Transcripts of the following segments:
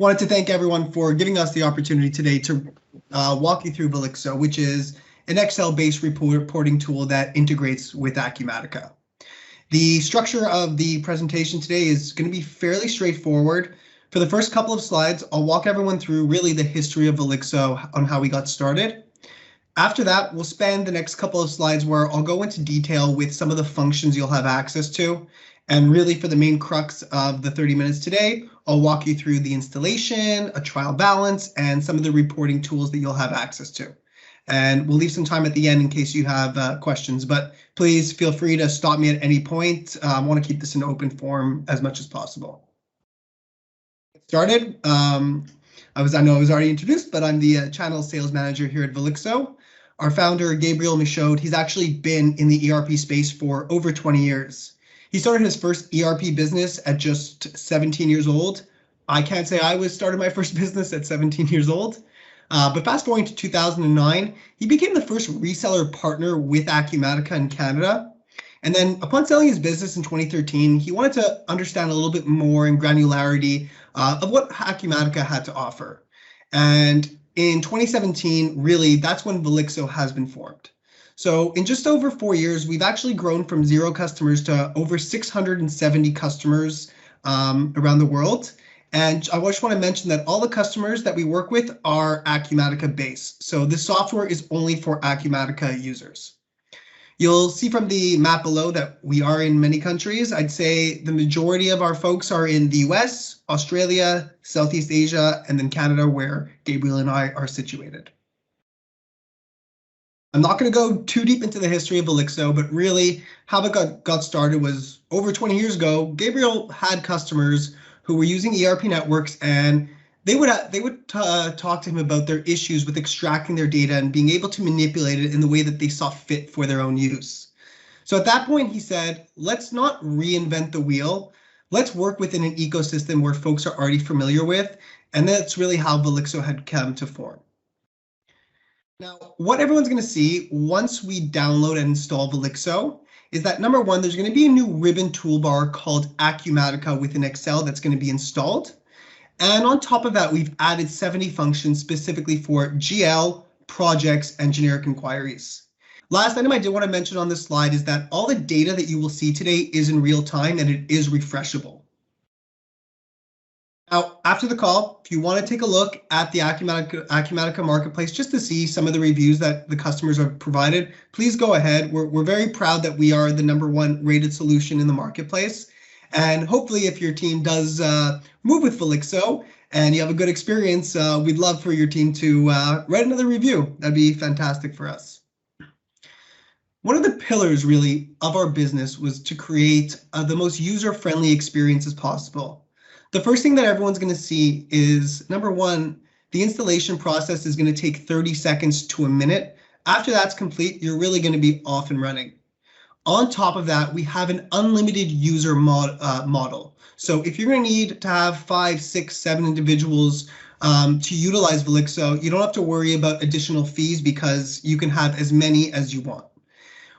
wanted to thank everyone for giving us the opportunity today to walk you through Velixo, which is an Excel-based reporting tool that integrates with Acumatica. The structure of the presentation today is going to be fairly straightforward. For the first couple of slides, I'll walk everyone through really the history of Velixo on how we got started. After that, we'll spend the next couple of slides where I'll go into detail with some of the functions you'll have access to. And really for the main crux of the 30 minutes today, I'll walk you through the installation, a trial balance, and some of the reporting tools that you'll have access to. And we'll leave some time at the end in case you have questions, but please feel free to stop me at any point. I want to keep this in open form as much as possible. Started. I know I was already introduced, but I'm the channel sales manager here at Velixo. Our founder, Gabriel Michaud, he's actually been in the ERP space for over 20 years. He started his first ERP business at just 17 years old. I can't say I started my first business at 17 years old. But fast forwarding to 2009, he became the first reseller partner with Acumatica in Canada. And then upon selling his business in 2013, he wanted to understand a little bit more in granularity of what Acumatica had to offer. And in 2017, really, that's when Velixo has been formed. So in just over 4 years, we've actually grown from 0 customers to over 670 customers around the world. And I just want to mention that all the customers that we work with are Acumatica based. So this software is only for Acumatica users. You'll see from the map below that we are in many countries. I'd say the majority of our folks are in the US, Australia, Southeast Asia, and then Canada, where Gabriel and I are situated. I'm not going to go too deep into the history of Velixo, but really how it got started was over 20 years ago. Gabriel had customers who were using ERP networks, and they would talk to him about their issues with extracting their data and being able to manipulate it in the way that they saw fit for their own use. So at that point, he said, let's not reinvent the wheel. Let's work within an ecosystem where folks are already familiar with, and that's really how Velixo had come to form. Now, what everyone's going to see once we download and install Velixo is that number one, there's going to be a new ribbon toolbar called Acumatica within Excel that's going to be installed. And on top of that, we've added 70 functions specifically for GL, projects, and generic inquiries. Last item I did want to mention on this slide is that all the data that you will see today is in real time and it is refreshable. Now, after the call, if you want to take a look at the Acumatica marketplace just to see some of the reviews that the customers have provided, please go ahead. We're very proud that we are the #1 rated solution in the marketplace. And hopefully, if your team does move with Velixo and you have a good experience, we'd love for your team to write another review. That'd be fantastic for us. One of the pillars, really, of our business was to create the most user-friendly experiences possible. The first thing that everyone's going to see is, number one, the installation process is going to take 30 seconds to a minute. After that's complete, you're really going to be off and running. On top of that, we have an unlimited user model. So if you're going to need to have 5, 6, 7 individuals to utilize Velixo, you don't have to worry about additional fees because you can have as many as you want.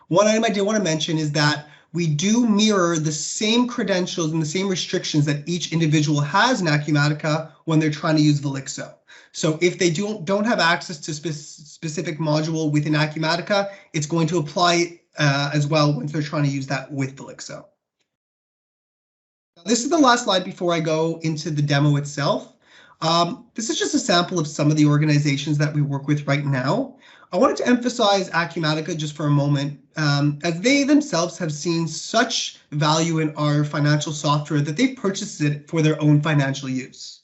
One item I did want to mention is that we do mirror the same credentials and the same restrictions that each individual has in Acumatica when they're trying to use Velixo. So if they don't have access to specific module within Acumatica, it's going to apply as well once they're trying to use that with Velixo. This is the last slide before I go into the demo itself. This is just a sample of some of the organizations that we work with right now. I wanted to emphasize Acumatica just for a moment, as they themselves have seen such value in our financial software that they've purchased it for their own financial use.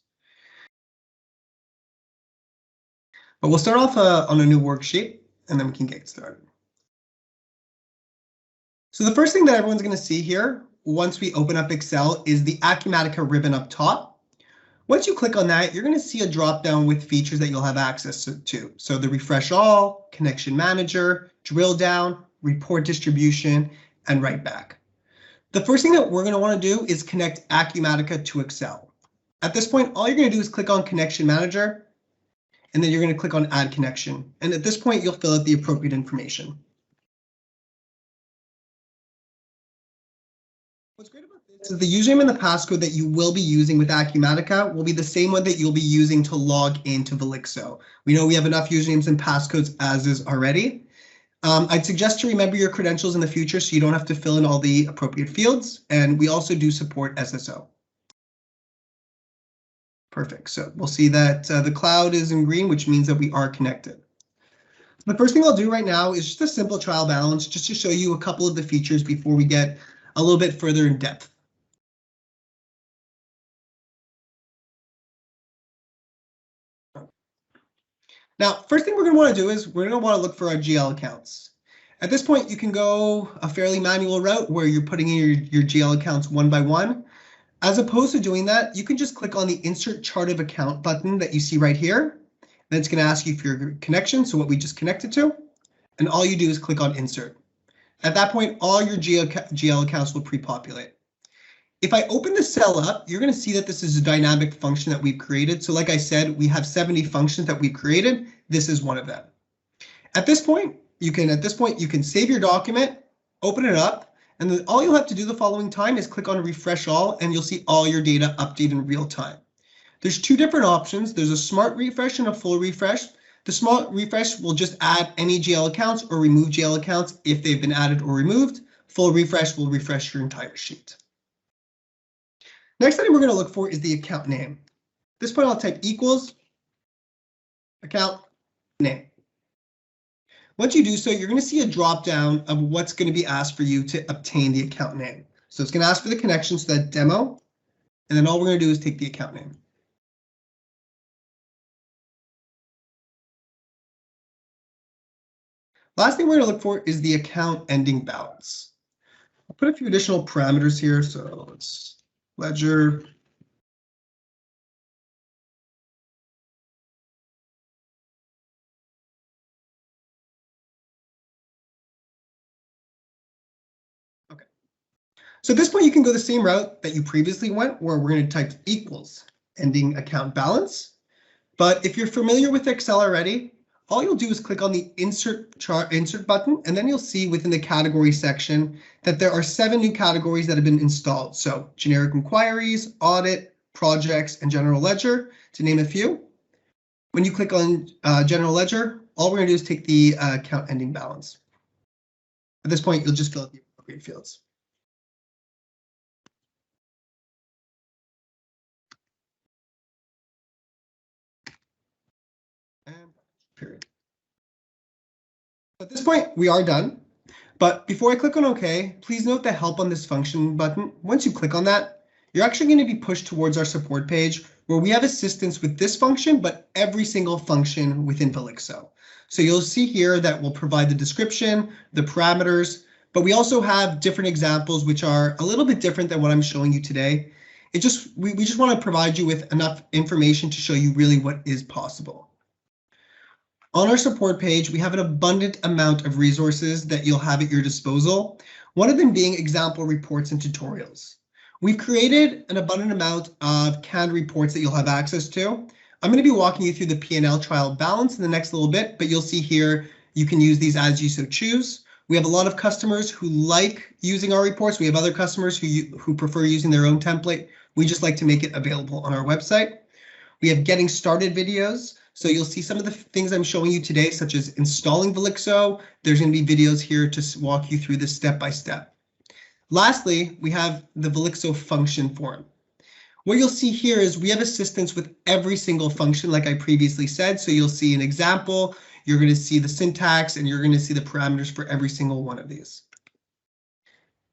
But we'll start off on a new worksheet, and then we can get started. So the first thing that everyone's going to see here, once we open up Excel, is the Acumatica ribbon up top. Once you click on that, you're going to see a drop down with features that you'll have access to. So the refresh all, connection manager, drill down, report distribution, and write back. The first thing that we're going to want to do is connect Acumatica to Excel. At this point, all you're going to do is click on connection manager, and then you're going to click on add connection. And at this point, you'll fill out the appropriate information. What's great about this So the username and the passcode that you will be using with Acumatica will be the same one that you'll be using to log into Velixo. We know we have enough usernames and passcodes as is already. I'd suggest to remember your credentials in the future so you don't have to fill in all the appropriate fields. And we also do support SSO. Perfect. So we'll see that the cloud is in green, which means that we are connected. The first thing I'll do right now is just a simple trial balance, just to show you a couple of the features before we get a little bit further in depth. Now, first thing we're going to want to do is we're going to want to look for our GL accounts. At this point, you can go a fairly manual route where you're putting in your GL accounts one by one. As opposed to doing that, you can just click on the Insert Chart of Account button that you see right here. Then it's going to ask you for your connection, so what we just connected to. And all you do is click on Insert. At that point, all your GL accounts will pre-populate. If I open the cell up, you're going to see that this is a dynamic function that we've created. So like I said, we have 70 functions that we've created. This is one of them. At this point, you can save your document, open it up, and then all you'll have to do the following time is click on Refresh All, and you'll see all your data update in real time. There's two different options. There's a smart refresh and a full refresh. The smart refresh will just add any GL accounts or remove GL accounts if they've been added or removed. Full refresh will refresh your entire sheet. Next item we're going to look for is the account name. At this point, I'll type equals account name. Once you do so, you're going to see a drop down of what's going to be asked for you to obtain the account name. So it's going to ask for the connection to that demo, and then all we're going to do is take the account name. Last thing we're going to look for is the account ending balance. I'll put a few additional parameters here. So it's ledger. Okay. So at this point, you can go the same route that you previously went, where we're going to type equals ending account balance. But if you're familiar with Excel already, all you'll do is click on the insert button, and then you'll see within the category section that there are 7 new categories that have been installed. So generic inquiries, audit, projects, and general ledger, to name a few. When you click on general ledger, all we're going to do is take the account ending balance. At this point, you'll just fill out the appropriate fields. And period. At this point, we are done. But before I click on OK, please note the help on this function button. Once you click on that, you're actually going to be pushed towards our support page where we have assistance with this function, but every single function within Velixo. So you'll see here that we'll provide the description, the parameters, but we also have different examples which are a little bit different than what I'm showing you today. We just want to provide you with enough information to show you really what is possible. On our support page, we have an abundant amount of resources that you'll have at your disposal, one of them being example reports and tutorials. We've created an abundant amount of canned reports that you'll have access to. I'm going to be walking you through the P&L trial balance in the next little bit, but you'll see here you can use these as you so choose. We have a lot of customers who like using our reports. We have other customers who prefer using their own template. We just like to make it available on our website. We have getting started videos. So you'll see some of the things I'm showing you today, such as installing Velixo. There's going to be videos here to walk you through this step by step. Lastly, we have the Velixo function form. What you'll see here is we have assistance with every single function, like I previously said. So you'll see an example, you're going to see the syntax, and you're going to see the parameters for every single one of these.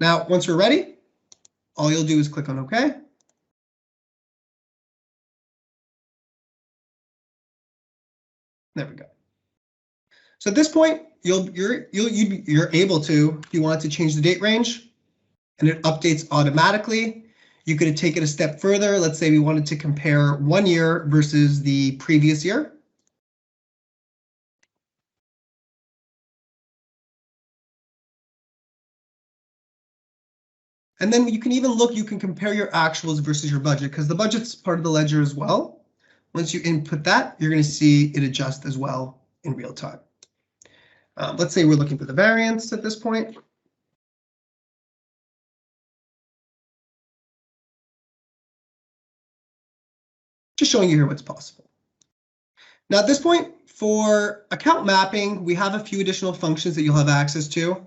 Now, once we're ready, all you'll do is click on OK. There we go. So at this point, you're able to, if you want to change the date range, and it updates automatically. You could take it a step further. Let's say we wanted to compare 1 year versus the previous year. And then you can even look, you can compare your actuals versus your budget, because the budget's part of the ledger as well. Once you input that, you're going to see it adjust as well in real time. Let's say we're looking for the variance at this point. just showing you here what's possible. Now at this point, for account mapping, we have a few additional functions that you'll have access to.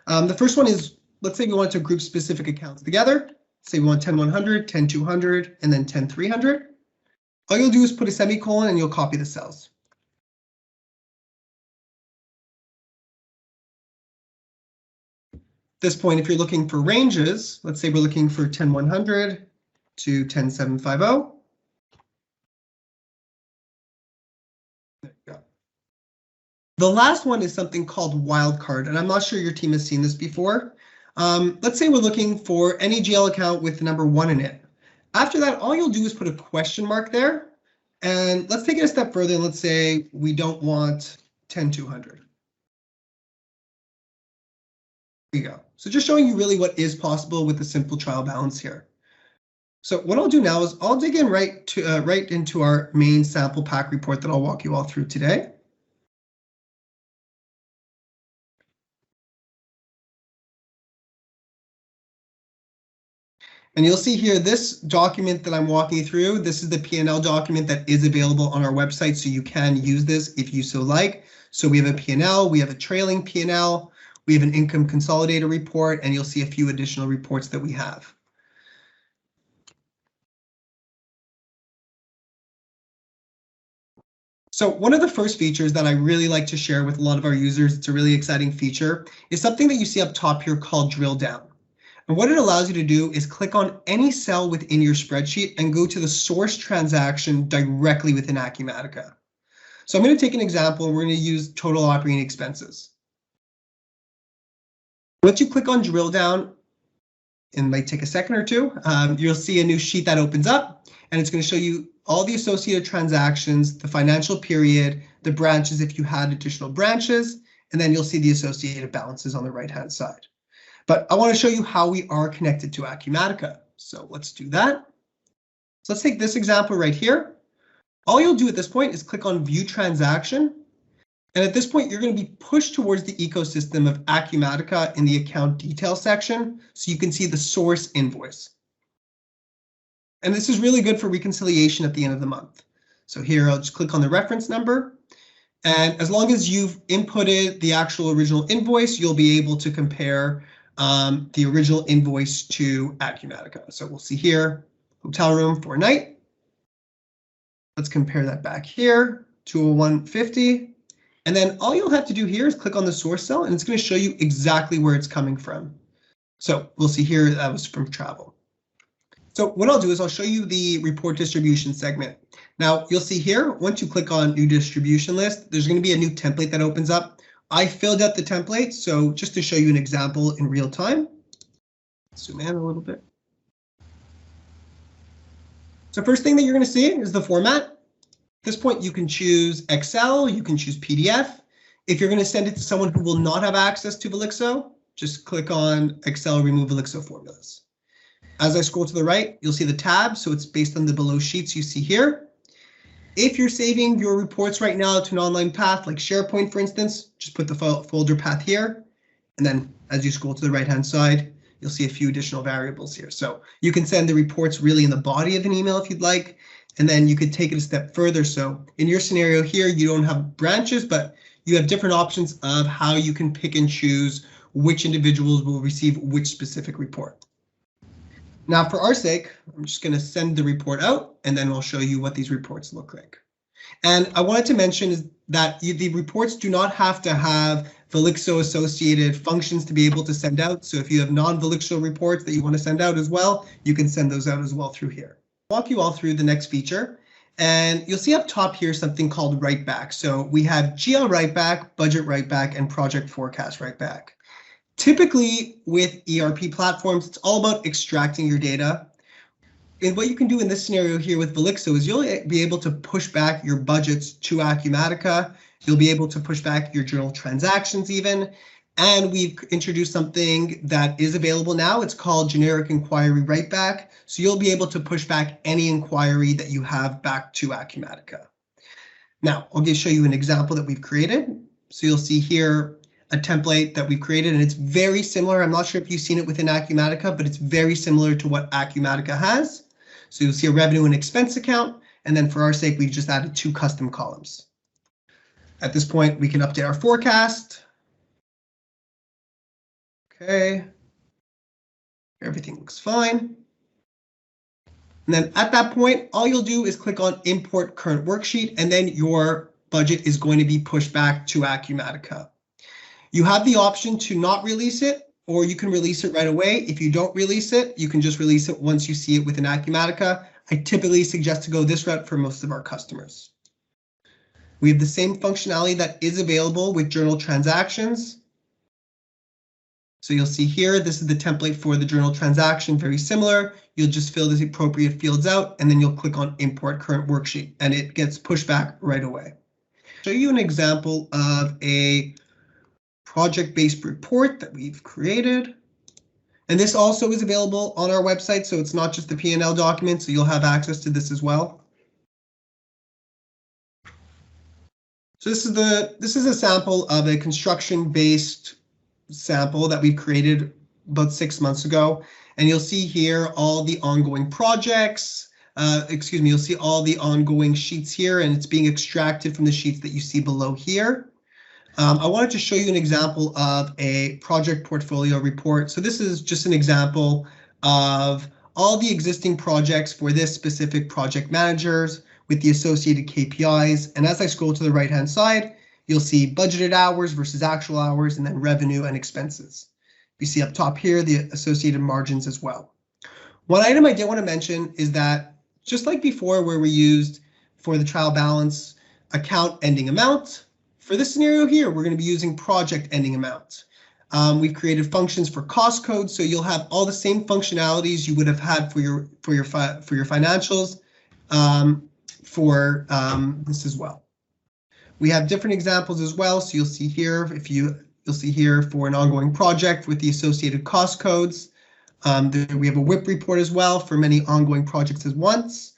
The first one is, let's say we want to group specific accounts together. Say we want 10-100, 10-200, and then 10-300. All you'll do is put a semicolon and you'll copy the cells. At this point, if you're looking for ranges, let's say we're looking for 10-100 to 10-750. There you go. The last one is something called wildcard, and I'm not sure your team has seen this before. Let's say we're looking for any GL account with the number 1 in it. After that, all you'll do is put a question mark there. And let's take it a step further and let's say we don't want 10-200. There you go. So just showing you really what is possible with the simple trial balance here. So what I'll do now is I'll dig in right into our main sample pack report that I'll walk you all through today. And you'll see here this document that I'm walking you through. This is the P&L document that is available on our website, so you can use this if you so like. So we have a P&L, we have a trailing P&L, we have an income consolidator report, and you'll see a few additional reports that we have. So one of the first features that I really like to share with a lot of our users, it's a really exciting feature, is something that you see up top here called drill down. And what it allows you to do is click on any cell within your spreadsheet and go to the source transaction directly within Acumatica. So I'm going to take an example and we're going to use total operating expenses. Once you click on drill down, it might take a second or two, you'll see a new sheet that opens up and it's going to show you all the associated transactions, the financial period, the branches if you had additional branches, and then you'll see the associated balances on the right-hand side. But I want to show you how we are connected to Acumatica. So let's do that. So let's take this example right here. All you'll do at this point is click on View Transaction. And at this point, you're going to be pushed towards the ecosystem of Acumatica in the account detail section, so you can see the source invoice. And this is really good for reconciliation at the end of the month. So here, I'll just click on the reference number. And as long as you've inputted the actual original invoice, you'll be able to compare the original invoice to Acumatica. So we'll see here, hotel room for a night. Let's compare that back here, 201.50. And then all you'll have to do here is click on the source cell and it's going to show you exactly where it's coming from. So we'll see here that was from travel. So what I'll do is I'll show you the report distribution segment. Now you'll see here, once you click on new distribution list, there's going to be a new template that opens up. I filled out the template, so just to show you an example in real time. Zoom in a little bit. So first thing that you're going to see is the format. At this point, you can choose Excel, you can choose PDF. If you're going to send it to someone who will not have access to Velixo, just click on Excel, remove Velixo formulas. As I scroll to the right, you'll see the tab, so it's based on the below sheets you see here. If you're saving your reports right now to an online path like SharePoint, for instance, just put the folder path here. And then as you scroll to the right-hand side, you'll see a few additional variables here. So you can send the reports really in the body of an email if you'd like, and then you could take it a step further. So in your scenario here, you don't have branches, but you have different options of how you can pick and choose which individuals will receive which specific report. Now, for our sake, I'm just going to send the report out, and then we'll show you what these reports look like. And I wanted to mention is that the reports do not have to have Velixo associated functions to be able to send out. So if you have non-Velixo reports that you want to send out as well, you can send those out as well through here. I'll walk you all through the next feature. And you'll see up top here something called write back. So we have GL write back, budget write back, and project forecast write back. Typically with ERP platforms, it's all about extracting your data. And what you can do in this scenario here with Velixo is you'll be able to push back your budgets to Acumatica. You'll be able to push back your journal transactions even. And we've introduced something that is available now. It's called generic inquiry write back. So you'll be able to push back any inquiry that you have back to Acumatica. Now, I'll just show you an example that we've created. So you'll see here a template that we've created, and it's very similar. I'm not sure if you've seen it within Acumatica, but it's very similar to what Acumatica has. So you'll see a revenue and expense account, And then for our sake, we've just added 2 custom columns. At this point, we can update our forecast. Okay. Everything looks fine. And then at that point, all you'll do is click on Import Current Worksheet, and then your budget is going to be pushed back to Acumatica. You have the option to not release it, or you can release it right away. If you don't release it, you can just release it once you see it within Acumatica. I typically suggest to go this route for most of our customers. We have the same functionality that is available with journal transactions. So you'll see here, this is the template for the journal transaction, very similar. You'll just fill the appropriate fields out, and then you'll click on Import Current Worksheet, and it gets pushed back right away. I'll show you an example of a project-based report that we've created. And this also is available on our website, so it's not just the P&L document, so you'll have access to this as well. So this is a sample of a construction-based sample that we've created about 6 months ago. And you'll see here all the ongoing projects. You'll see all the ongoing sheets here, and it's being extracted from the sheets that you see below here. I wanted to show you an example of a project portfolio report. So this is just an example of all the existing projects for this specific project managers with the associated KPIs. And as I scroll to the right-hand side, you'll see budgeted hours versus actual hours, and then revenue and expenses. You see up top here the associated margins as well. One item I did want to mention is that just like before where we used for the trial balance account ending amount, for this scenario here, we're going to be using project ending amount. We've created functions for cost codes, so you'll have all the same functionalities you would have had for your financials for this as well. We have different examples as well, so you'll see here you'll see here for an ongoing project with the associated cost codes. We have a WIP report as well for many ongoing projects at once.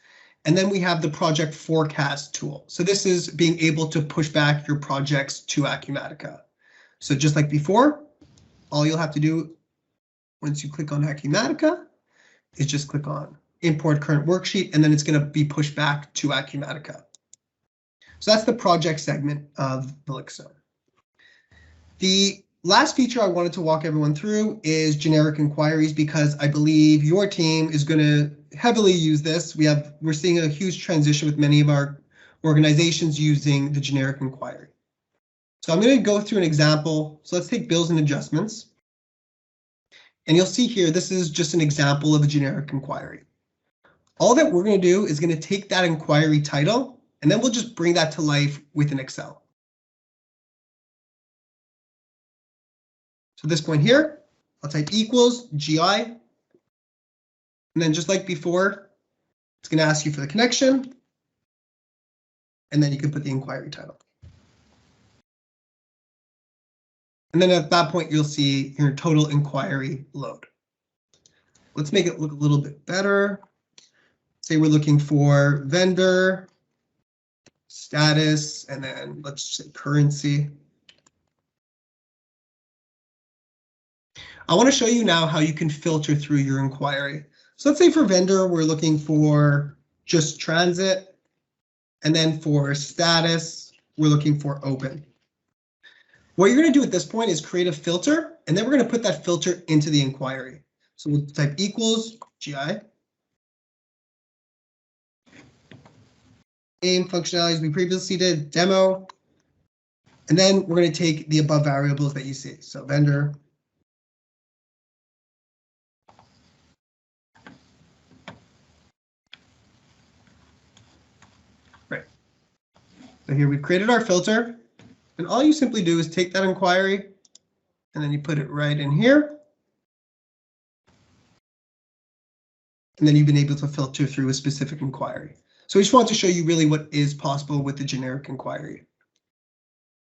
And then we have the project forecast tool. So this is being able to push back your projects to Acumatica. So just like before, all you'll have to do once you click on Acumatica is just click on Import Current Worksheet, and then it's going to be pushed back to Acumatica. So that's the project segment of Velixo. The last feature I wanted to walk everyone through is generic inquiries, because I believe your team is going to heavily use this. We're seeing a huge transition with many of our organizations using the generic inquiry. So I'm going to go through an example. So let's take bills and adjustments. And you'll see here, this is just an example of a generic inquiry. All that we're going to do is going to take that inquiry title, and then we'll just bring that to life within Excel. So at this point here, I'll type equals GI. And then just like before, it's going to ask you for the connection. And then you can put the inquiry title. And then at that point, you'll see your total inquiry load. Let's make it look a little bit better. Say we're looking for vendor, status, and then let's say currency. I want to show you now how you can filter through your inquiry. So let's say for vendor, we're looking for just transit. And then for status, we're looking for open. What you're going to do at this point is create a filter, and then we're going to put that filter into the inquiry. So we'll type equals GI. Same functionalities we previously did, demo. And then we're going to take the above variables that you see. So vendor. Right. So here we've created our filter. And all you simply do is take that inquiry, and then you put it right in here. And then you've been able to filter through a specific inquiry. So we just want to show you really what is possible with the generic inquiry.